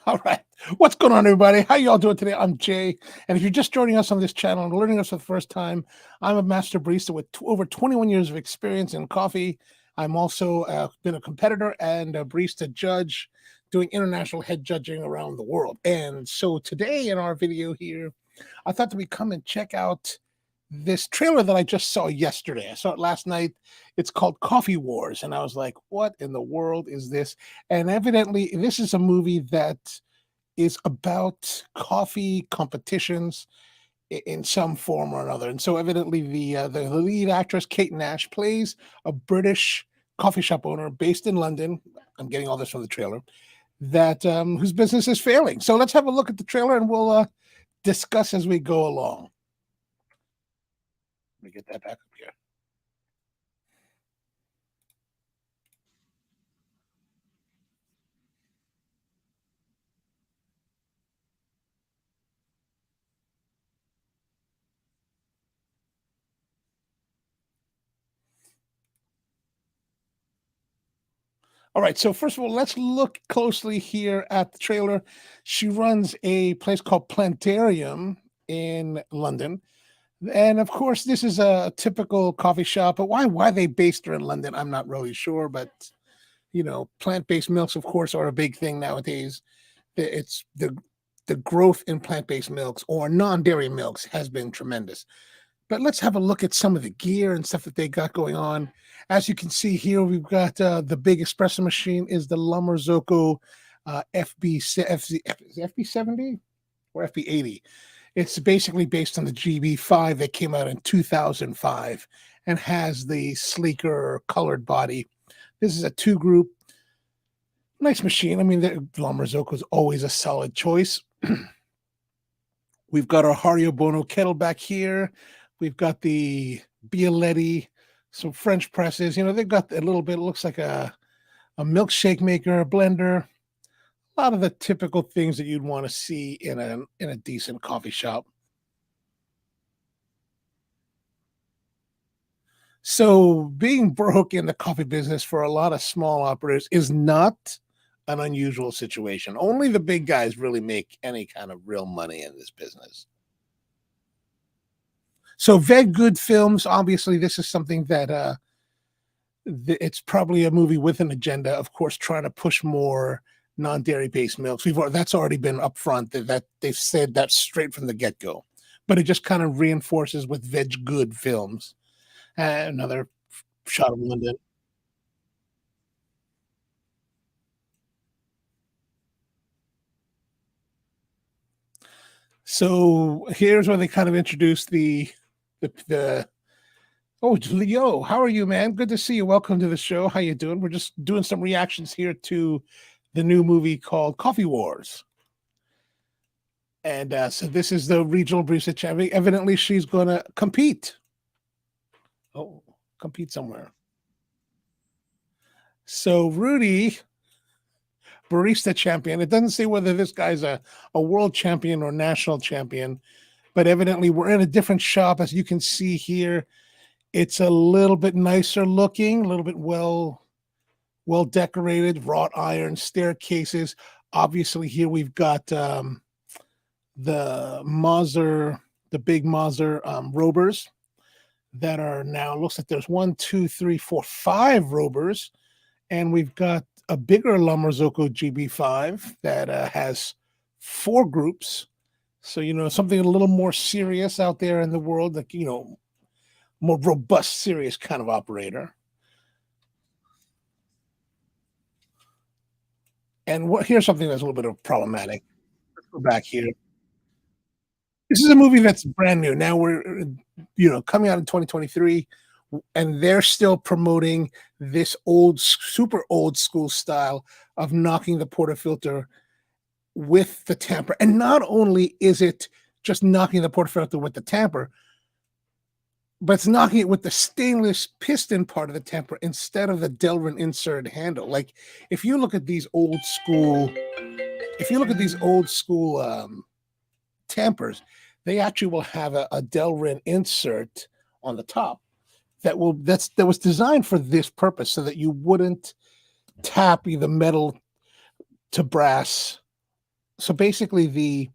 All right. What's going on, everybody? How y'all doing today? I'm Jay. And if you're just joining us on this channel and learning us for the first time, I'm a master barista with over 21 years of experience in coffee. I'm also been a competitor and a barista judge doing international head judging around the world. And so today in our video here, I thought that we'd come and check out this trailer that I just saw yesterday. I saw it last night. It's called Coffee Wars. And I was like, what in the world is this? And evidently, this is a movie that is about coffee competitions in some form or another. And so evidently the lead actress, Kate Nash, plays a British coffee shop owner based in London. I'm getting all this from the trailer, that whose business is failing. So let's have a look at the trailer and we'll discuss as we go along. Let me get that back up here. All right, so first of all, let's look closely here at the trailer. She runs a place called Plantarium in London. And of course, this is a typical coffee shop, but why they based her in London, I'm not really sure. But plant-based milks, of course, are a big thing nowadays. It's the growth in plant-based milks or non-dairy milks has been tremendous. But let's have a look at some of the gear and stuff that they got going on. As you can see here, we've got the big espresso machine is the Lamarzocco FB70 or FB80. It's basically based on the GB5 that came out in 2005 and has the sleeker colored body. This is a two-group, nice machine. I mean, the Lamarzocco is always a solid choice. We've got our Hario Bono kettle back here. We've got the Bialetti, some French presses. They've got a little bit, it looks like a milkshake maker, a blender, a lot of the typical things that you'd want to see in a decent coffee shop. So being broke in the coffee business for a lot of small operators is not an unusual situation. Only the big guys really make any kind of real money in this business. So very good films. Obviously, this is something that it's probably a movie with an agenda, of course, trying to push more non-dairy based milks. That's already been upfront that they've said that straight from the get-go. But it just kind of reinforces with veg good films. Another shot of London. So here's where they kind of introduced the oh, Leo, how are you, man? Good to see you. Welcome to the show. How you doing? We're just doing some reactions here to the new movie called Coffee Wars. And so this is the regional barista champion. Evidently, she's going to compete. Oh, compete somewhere. So Rudy, barista champion. It doesn't say whether this guy's a world champion or national champion, but evidently we're in a different shop. As you can see here, it's a little bit nicer looking, a little bit well decorated, wrought iron staircases. Obviously, here we've got the Moser, the big Moser Robers that are now, looks like there's 1, 2, 3, 4, 5 Robers. And we've got a bigger Lamarzocco GB5 that has 4 groups. So, something a little more serious out there in the world, like, more robust, serious kind of operator. And here's something that's a little bit of problematic. Let's go back here. This is a movie that's brand new. Now we're, coming out in 2023, and they're still promoting this super old school style of knocking the portafilter with the tamper. And not only is it just knocking the portafilter with the tamper, but it's knocking it with the stainless piston part of the tamper instead of the Delrin insert handle. Like if you look at these old school, tampers, they actually will have a Delrin insert on the top that was designed for this purpose, so that you wouldn't tap either metal to brass So basically, the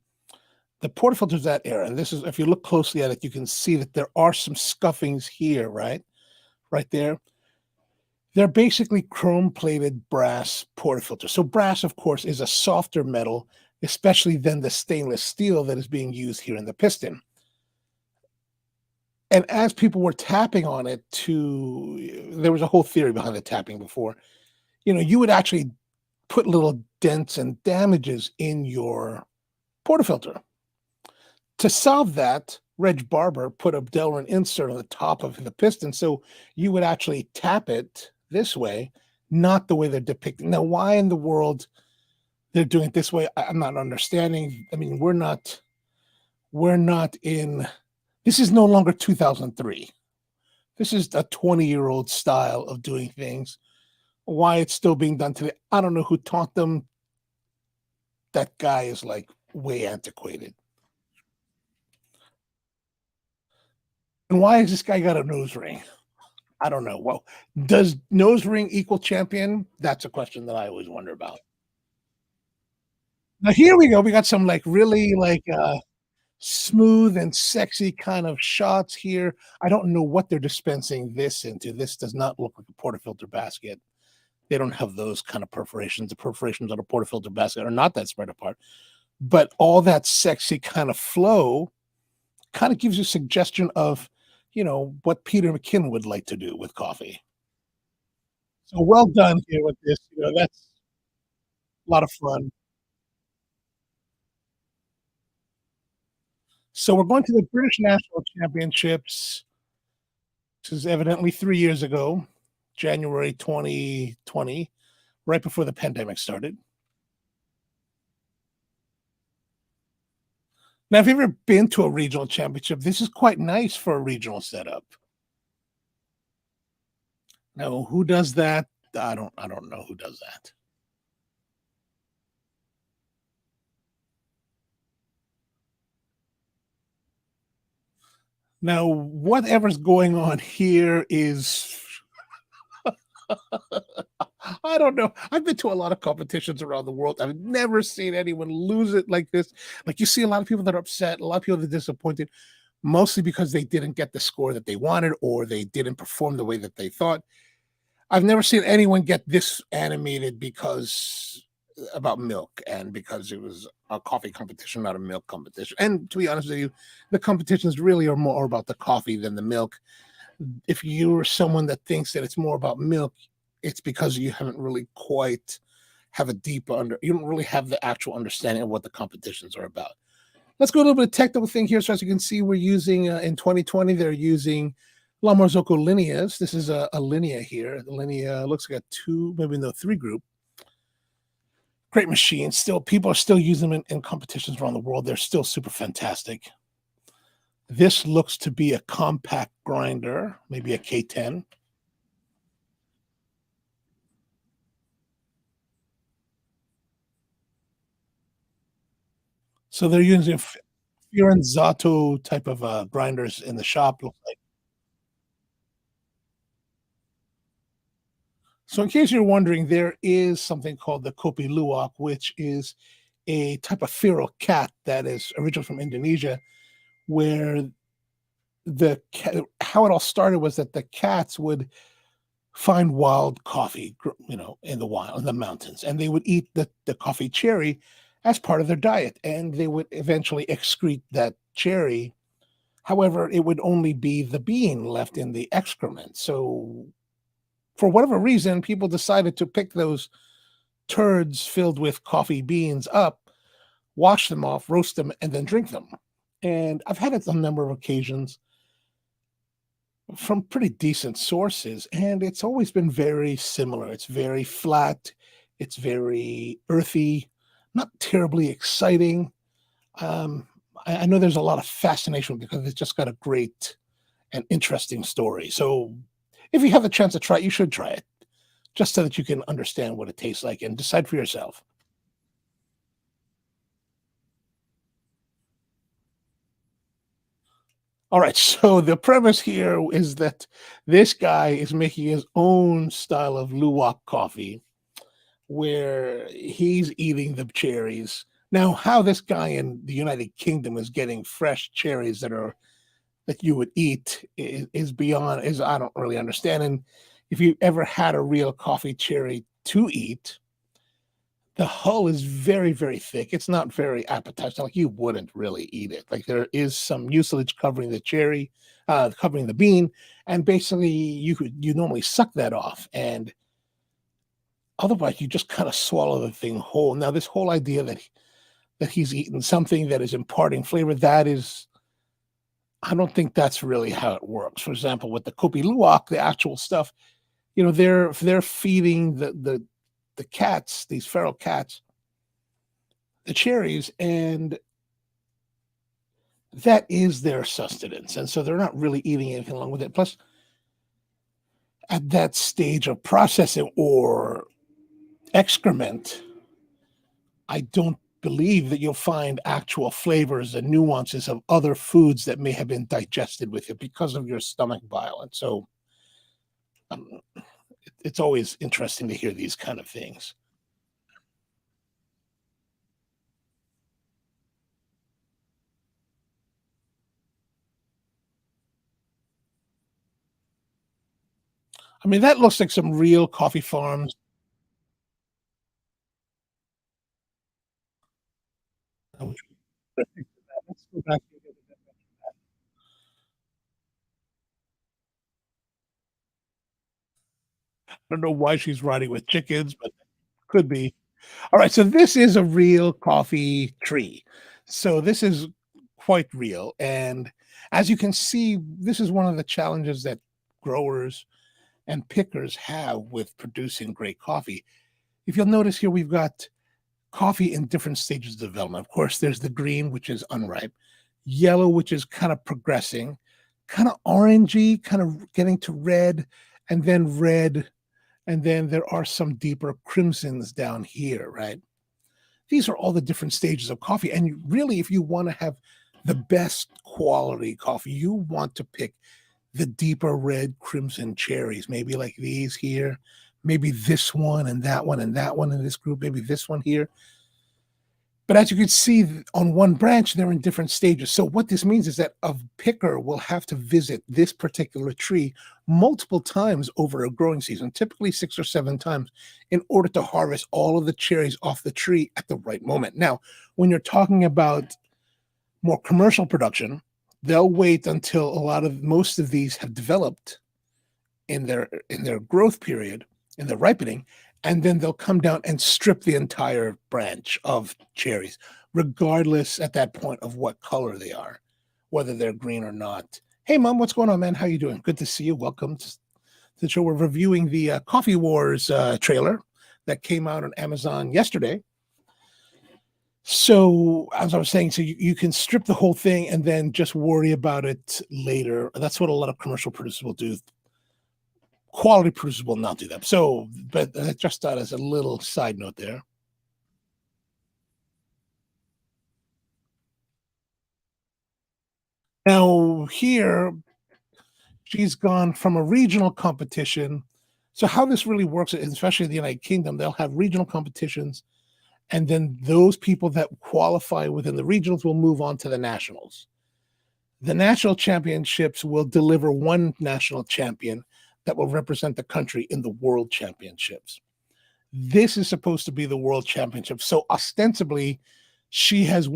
portafilters that era, and this is if you look closely at it, you can see that there are some scuffings here, right there. They're basically chrome-plated brass portafilters. So brass, of course, is a softer metal, especially than the stainless steel that is being used here in the piston. And as people were tapping on it there was a whole theory behind the tapping before. You would actually put little dents and damages in your portafilter. To solve that, Reg Barber put a Delrin insert on the top of the piston, so you would actually tap it this way, not the way they're depicting. Now, why in the world they're doing it this way, I'm not understanding. I mean, we're not in this is no longer 2003. This is a 20-year-old style of doing things. Why it's still being done today, I don't know who taught them. That guy is, like, way antiquated. And why has this guy got a nose ring? I don't know. Well, does nose ring equal champion? That's a question that I always wonder about. Now here we go. We got some, like, really, like, smooth and sexy kind of shots here. I don't know what they're dispensing this into. This does not look like a portafilter basket. They don't have those kind of perforations. The perforations on a portafilter basket are not that spread apart. But all that sexy kind of flow kind of gives you a suggestion of, what Peter McKinnon would like to do with coffee. So well done here with this. That's a lot of fun. So we're going to the British National Championships. This is evidently 3 years ago, January 2020, right before the pandemic started. Now, if you've ever been to a regional championship, this is quite nice for a regional setup. Now, who does that? I don't know who does that. Now, whatever's going on here is I don't know. I've been to a lot of competitions around the world. I've never seen anyone lose it like this. Like, you see a lot of people that are upset, a lot of people that are disappointed, mostly because they didn't get the score that they wanted or they didn't perform the way that they thought. I've never seen anyone get this animated because about milk and because it was a coffee competition, not a milk competition. And to be honest with you, the competitions really are more about the coffee than the milk. If you're someone that thinks that it's more about milk, it's because you haven't really quite have a deep you don't really have the actual understanding of what the competitions are about. Let's go a little bit of technical thing here. So as you can see, we're using in 2020, they're using La Marzocco Lineas. This is a linea here. The linea looks like a two, maybe no three group. Great machine. Still, people are still using them in competitions around the world. They're still super fantastic. This looks to be a compact grinder, maybe a K10. So they're using Firenzato type of grinders in the shop. Looks like. So in case you're wondering, there is something called the Kopi Luwak, which is a type of feral cat that is originally from Indonesia, where how it all started was that the cats would find wild coffee, in the wild, in the mountains, and they would eat the coffee cherry as part of their diet, and they would eventually excrete that cherry. However, it would only be the bean left in the excrement. So, for whatever reason, people decided to pick those turds filled with coffee beans up, wash them off, roast them, and then drink them. And I've had it on a number of occasions from pretty decent sources, and it's always been very similar. It's very flat, it's very earthy, not terribly exciting. Um, I know there's a lot of fascination because it's just got a great and interesting story. So, if you have the chance to try it, you should try it just so that you can understand what it tastes like and decide for yourself. All right, so the premise here is that this guy is making his own style of luwak coffee where he's eating the cherries, Now, how this guy in the United Kingdom is getting fresh cherries that you would eat is beyond is I don't really understand. And if you ever had a real coffee cherry to eat, the hull is very, very thick. It's not very appetizing. Like you wouldn't really eat it. Like there is some mucilage covering the cherry, covering the bean, and basically you normally suck that off, and otherwise you just kind of swallow the thing whole. Now, this whole idea that he's eaten something that is imparting flavor, that is, I don't think that's really how it works. For example, with the kopi luwak, the actual stuff, they're feeding the cats, these feral cats, the cherries, and that is their sustenance. And so they're not really eating anything along with it. Plus, at that stage of processing or excrement, I don't believe that you'll find actual flavors and nuances of other foods that may have been digested with it because of your stomach bile. And so um, it's always interesting to hear these kind of things. I mean, that looks like some real coffee farms. Let's go back. I don't know why she's riding with chickens, but could be. All right, so this is a real coffee tree. So this is quite real, and as you can see, this is one of the challenges that growers and pickers have with producing great coffee. If you'll notice here, we've got coffee in different stages of development. Of course, there's the green, which is unripe, yellow, which is kind of progressing, kind of orangey, kind of getting to red, and then red, and then there are some deeper crimsons down here, right? These are all the different stages of coffee. And really, if you want to have the best quality coffee, you want to pick the deeper red crimson cherries, maybe like these here, maybe this one and that one and that one in this group, maybe this one here. But as you can see on one branch, they're in different stages. So what this means is that a picker will have to visit this particular tree multiple times over a growing season, typically 6 or 7 times, in order to harvest all of the cherries off the tree at the right moment. Now, when you're talking about more commercial production, they'll wait until most of these have developed in their growth period, in their ripening, and then they'll come down and strip the entire branch of cherries, regardless at that point of what color they are, whether they're green or not. Hey, mom, what's going on, man? How you doing? Good to see you. Welcome to the show. We're reviewing the Coffee Wars trailer that came out on Amazon yesterday. So, as I was saying, so you can strip the whole thing and then just worry about it later. That's what a lot of commercial producers will do. Quality producers will not do that. So, but I just thought as a little side note there. Now, here, she's gone from a regional competition. So, how this really works, especially in the United Kingdom, they'll have regional competitions, and then those people that qualify within the regionals will move on to the nationals. The national championships will deliver one national champion that will represent the country in the world championships. This is supposed to be the world championship. So ostensibly, she has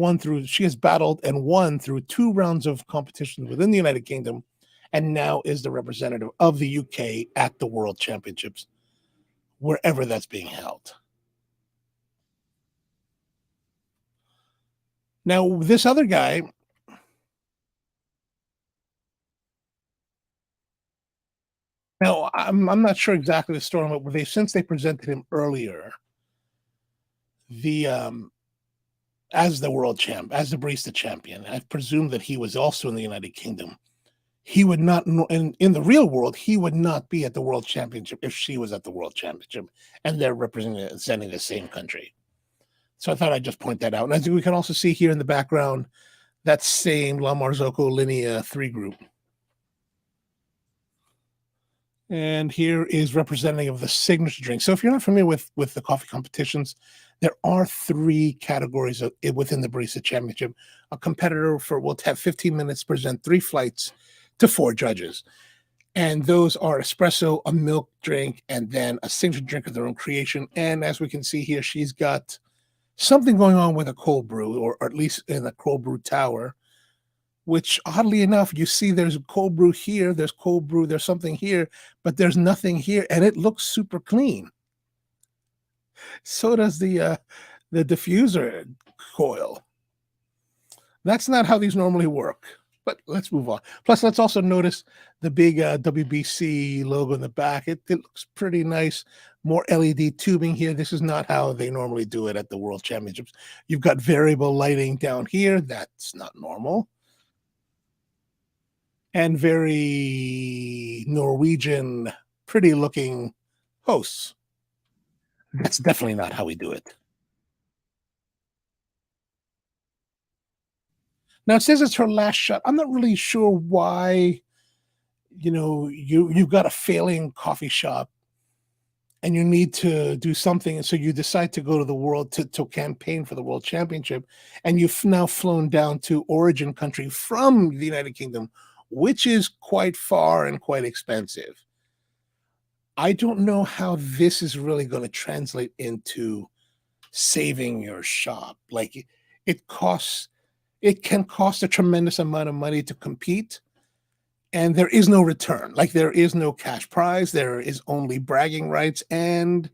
battled and won through 2 rounds of competitions within the United Kingdom, and now is the representative of the UK at the world championships, wherever that's being held. Now, this other guy, now I'm not sure exactly the story, but since they presented him earlier, the as the world champ, as the barista champion, I presume that he was also in the United Kingdom. He would not, in the real world, he would not be at the world championship if she was at the world championship, and they're representing the same country. So I thought I'd just point that out. And as we can also see here in the background, that same La Marzocco Linea 3 group. And here is representative of the signature drink. So if you're not familiar with the coffee competitions, There are 3 categories within the Barista Championship. A competitor for will have 15 minutes, present 3 flights to 4 judges, and those are espresso, a milk drink, and then a signature drink of their own creation. And as we can see here, she's got something going on with a cold brew, or at least in the cold brew tower, which oddly enough, you see there's a cold brew here, there's cold brew, there's something here, but there's nothing here, and it looks super clean. So does the diffuser coil. That's not how these normally work. But let's move on. Plus, let's also notice the big WBC logo in the back. It looks pretty nice. More LED tubing here. This is not how they normally do it at the World Championships. You've got variable lighting down here. That's not normal. And very Norwegian, pretty looking hosts. That's definitely not how we do it. Now it says it's her last shot. I'm not really sure why, you've got a failing coffee shop and you need to do something, and so you decide to go to the world to campaign for the world championship, and you've now flown down to origin country from the United Kingdom, which is quite far and quite expensive. I don't know how this is really going to translate into saving your shop. Like it costs it can cost a tremendous amount of money to compete, and there is no return. Like there is no cash prize, there is only bragging rights, and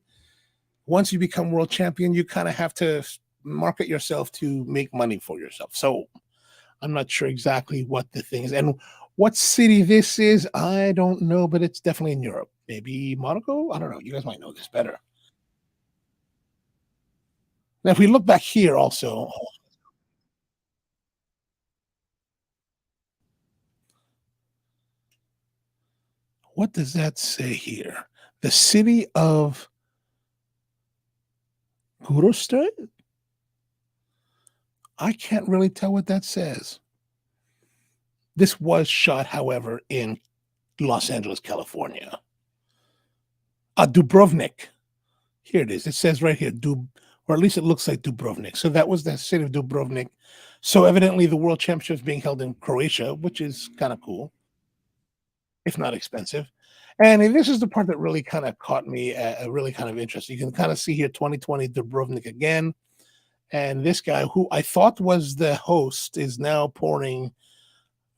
once you become world champion, you kind of have to market yourself to make money for yourself. So I'm not sure exactly what the thing is, and what city this is. I don't know, but it's definitely in Europe. Maybe Monaco. I don't know. You guys might know this better. Now, if we look back here, also, what does that say here? The city of Gloucester. I can't really tell what that says. This was shot, however, in Los Angeles, California. Dubrovnik. Here it is. It says right here, or at least it looks like Dubrovnik. So that was the city of Dubrovnik. So evidently, the World Championship is being held in Croatia, which is kind of cool, if not expensive. And this is the part that really kind of caught me, really kind of interesting. You can kind of see here 2020 Dubrovnik again. And this guy, who I thought was the host, is now pouring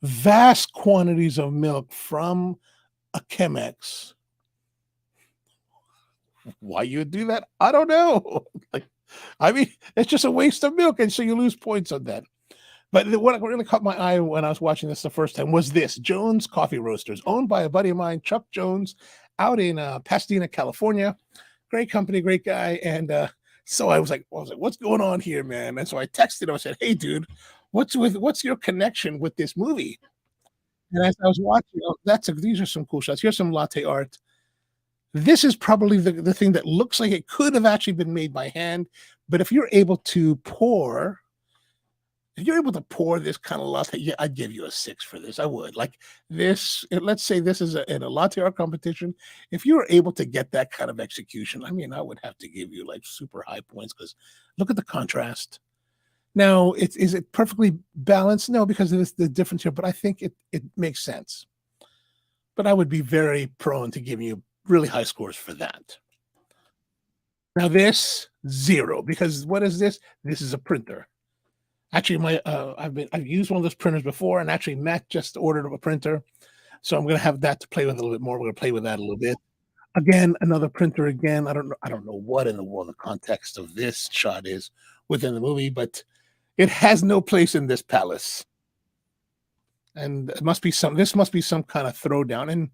vast quantities of milk from a Chemex. Why you would do that? I don't know. Like, I mean, it's just a waste of milk, and so you lose points on that. But what really caught my eye when I was watching this the first time was this Jones Coffee Roasters, owned by a buddy of mine, Chuck Jones, out in Pasadena, California. Great company, great guy. And so I was like, what's going on here, man? And so I texted him. I said, hey, dude, what's your connection with this movie? And as I was watching, oh, these are some cool shots. Here's some latte art. This is probably the thing that looks like it could have actually been made by hand. But if you're able to pour this kind of latte, yeah, I'd give you a 6 for this. I would. Like this, let's say this is in a latte art competition. If you were able to get that kind of execution, I mean, I would have to give you like super high points because look at the contrast. Now, is it perfectly balanced? No, because of the difference here, but I think it makes sense. But I would be very prone to giving you really high scores for that. Now, this 0, because what is this? This is a printer. Actually, I've used one of those printers before, and actually Matt just ordered a printer, so I'm gonna have that to play with a little bit more. We're gonna play with that a little bit. Again, another printer again. I don't know what in the world the context of this shot is within the movie, but it has no place in this palace. And this must be some kind of throwdown. And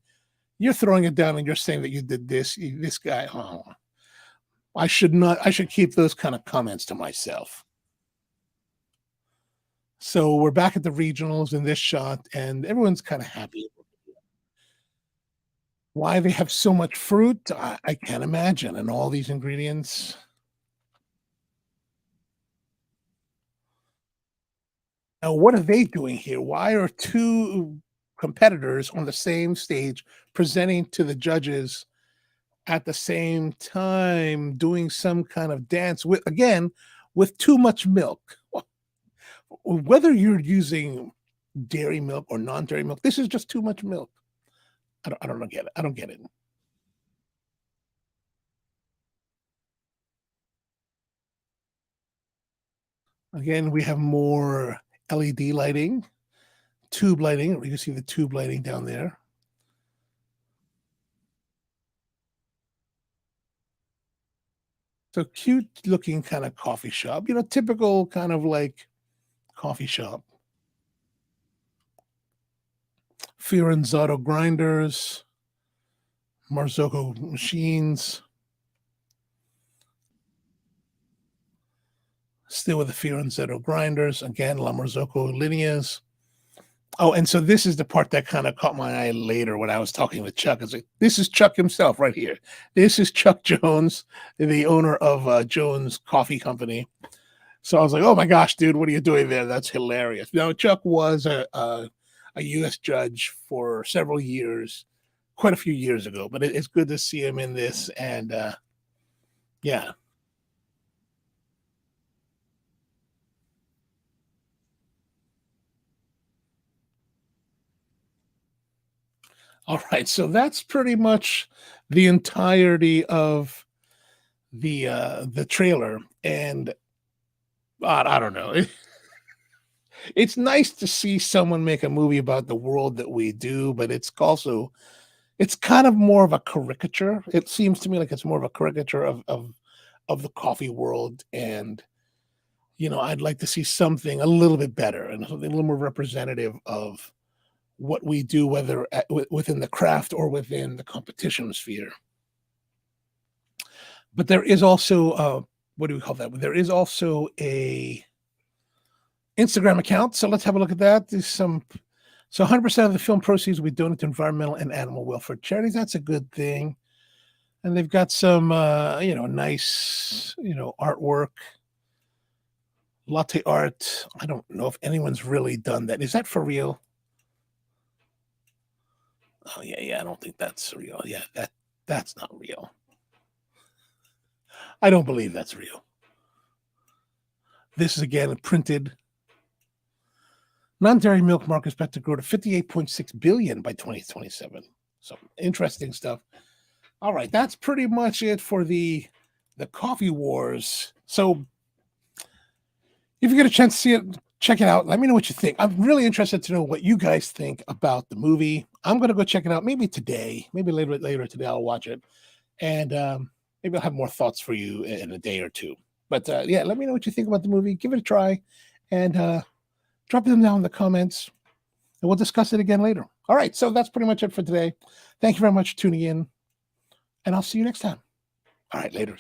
you're throwing it down and you're saying that you did this. This guy, oh, I should not, I should keep those kind of comments to myself. So we're back at the regionals in this shot, and everyone's kind of happy. Why they have so much fruit, I can't imagine, and all these ingredients. Now, what are they doing here? Why are two competitors on the same stage presenting to the judges at the same time doing some kind of dance with, again, with too much milk. Whether you're using dairy milk or non-dairy milk, this is just too much milk. I don't get it. I don't get it. Again, we have more LED lighting, tube lighting. You can see the tube lighting down there. So cute looking kind of coffee shop, typical kind of like coffee shop. Firenzato grinders, Marzocco machines, still with the Firenzato grinders. Again, La Marzocco lineas. Oh, and so this is the part that kind of caught my eye later when I was talking with Chuck. I was like, this is Chuck himself right here. This is Chuck Jones, the owner of Jones Coffee Company. So I was like, oh my gosh, dude, what are you doing there? That's hilarious. Now, Chuck was a U.S. judge for several years, quite a few years ago, but it's good to see him in this. And yeah. All right. So that's pretty much the entirety of the trailer. And I don't know. It's nice to see someone make a movie about the world that we do, but it's kind of more of a caricature. It seems to me like it's more of a caricature of the coffee world, and I'd like to see something a little bit better and something a little more representative of what we do, whether within the craft or within the competition sphere. But there is also what do we call that? There is also a Instagram account. So let's have a look at that. There's some. So 100% of the film proceeds will be donated to environmental and animal welfare charities. That's a good thing. And they've got some, nice, artwork, latte art. I don't know if anyone's really done that. Is that for real? Oh yeah, yeah. I don't think that's real. Yeah, that's not real. I don't believe that's real. This is again printed. Non-dairy milk market is expected to grow to 58.6 billion by 2027. So interesting stuff. All right, that's pretty much it for the coffee wars. So if you get a chance to see it, check it out. Let me know what you think. I'm really interested to know what you guys think about the movie. I'm going to go check it out maybe today, maybe later today. I'll watch it, and maybe I'll have more thoughts for you in a day or two. But yeah, let me know what you think about the movie. Give it a try, and drop them down in the comments, and we'll discuss it again later. All right, so that's pretty much it for today. Thank you very much for tuning in, and I'll see you next time. All right, later.